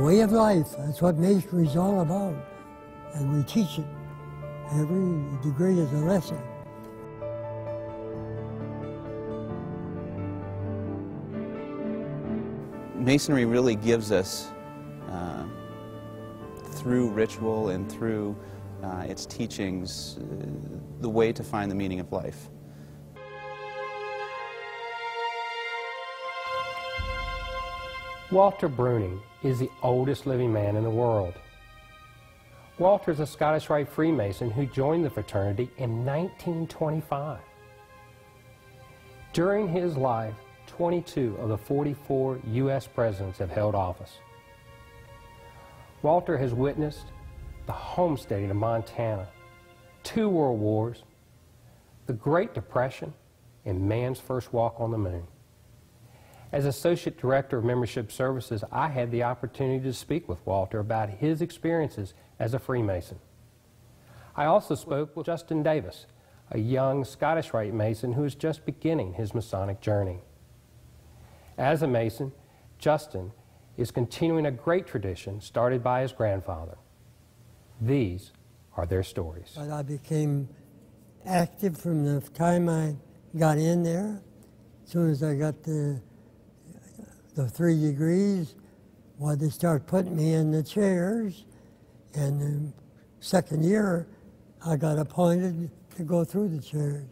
way of life. That's what Masonry is all about. And we teach it. Every degree is a lesson. Masonry really gives us, through ritual and through its teachings, the way to find the meaning of life. Walter Bruning is the oldest living man in the world. Walter is a Scottish Rite Freemason who joined the fraternity in 1925. During his life, 22 of the 44 U.S. presidents have held office. Walter has witnessed the homesteading of Montana, 2 world wars, the Great Depression, and man's first walk on the moon. As Associate Director of Membership Services, I had the opportunity to speak with Walter about his experiences as a Freemason. I also spoke with Justin Davis, a young Scottish Rite Mason who is just beginning his Masonic journey. As a Mason, Justin is continuing a great tradition started by his grandfather. These are their stories. But I became active from the time I got in there. As soon as I got the 3 degrees, well, they start putting me in the chairs. And the second year, I got appointed to go through the chairs.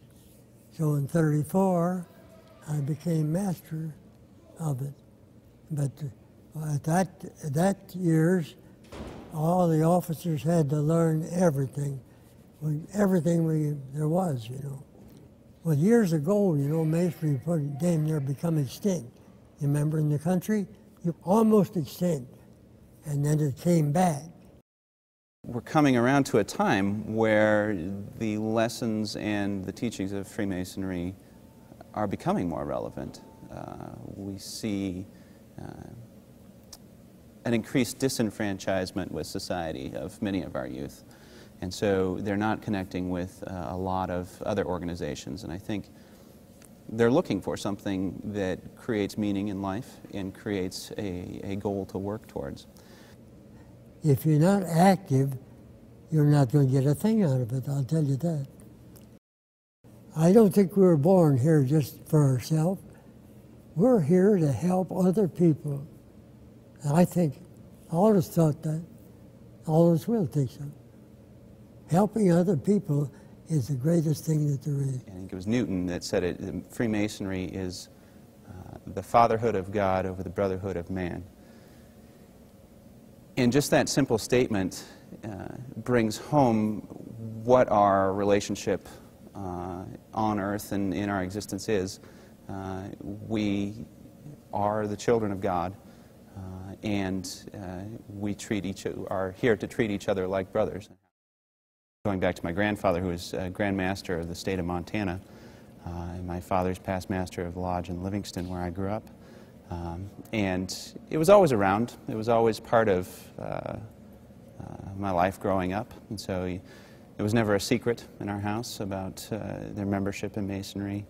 So in '34, I became master of it. But at that years, all the officers had to learn everything. Everything there was, you know. Well, years ago, you know, Masonry damn near become extinct. You remember in the country? Almost extinct. And then it came back. We're coming around to a time where the lessons and the teachings of Freemasonry are becoming more relevant. We see an increased disenfranchisement with society of many of our youth. And so they're not connecting with a lot of other organizations. And I think they're looking for something that creates meaning in life and creates a goal to work towards. If you're not active, you're not going to get a thing out of it, I'll tell you that. I don't think we were born here just for ourselves. We're here to help other people. And I think all of us thought that. All of us will think so. Helping other people is the greatest thing that there is. I think it was Newton that said it, Freemasonry is the fatherhood of God over the brotherhood of man. And just that simple statement brings home what our relationship on earth and in our existence is. We are the children of God, and we are here to treat each other like brothers. Going back to my grandfather, who was Grand Master of the state of Montana, and my father's past master of the lodge in Livingston, where I grew up. And it was always around. It was always part of my life growing up. And so it was never a secret in our house about their membership in Masonry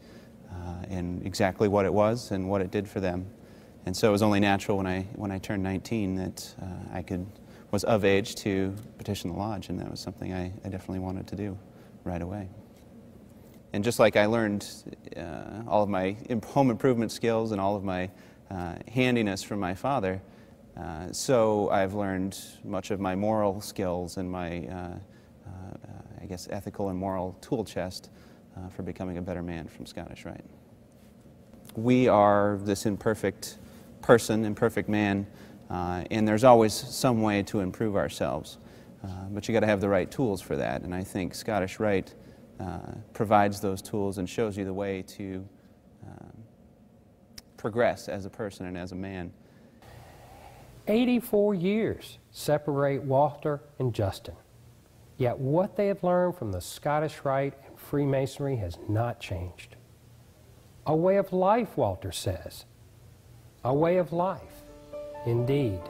and exactly what it was and what it did for them. And so it was only natural when I turned 19 that I was of age to petition the lodge, and that was something I definitely wanted to do right away. And just like I learned all of my home improvement skills and all of my handiness from my father, so I've learned much of my moral skills and my, I guess, ethical and moral tool chest for becoming a better man from Scottish Rite. We are this imperfect person, imperfect man, and there's always some way to improve ourselves. But you got to have the right tools for that, and I think Scottish Rite provides those tools and shows you the way to progress as a person and as a man. 84 years separate Walter and Justin. Yet what they have learned from the Scottish Rite and Freemasonry has not changed. A way of life, Walter says. A way of life, indeed.